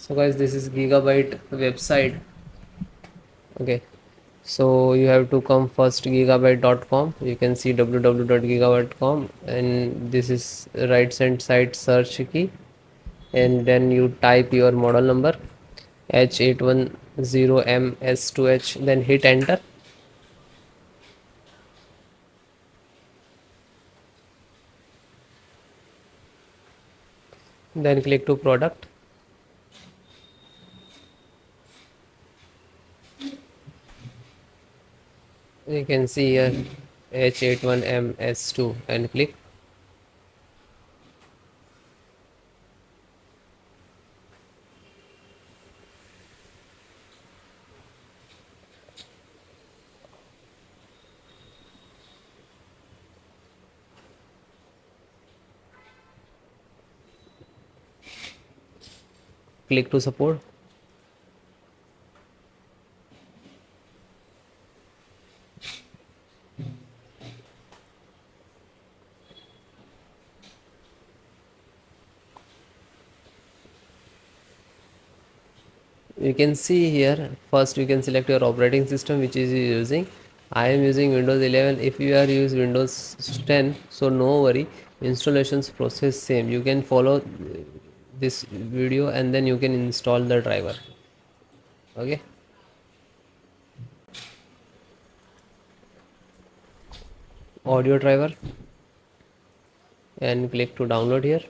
So guys, this is Gigabyte website. Okay, so you have to come first gigabyte.com. You can see www.gigabyte.com, and this is right hand side search key, and then you type your model number H810M S2H, then hit enter. Then click to product. You can see here H81M S2 and click. Click to support. You can see here first you can select your operating system which is you using. I am using Windows 11. If you are using Windows 10, so no worry, installations process same. You can follow this video and then you can install the driver. Okay, audio driver, and click to download here.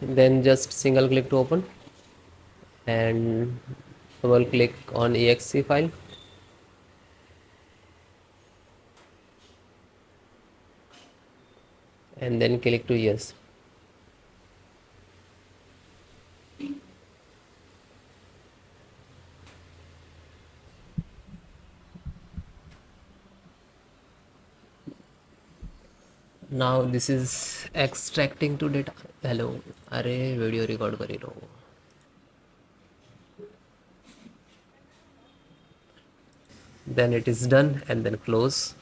Then just single click to open and double click on exe file, and then click to yes. Now this is extracting to data. Hello, अरे video record कर रही then it is done, and then close.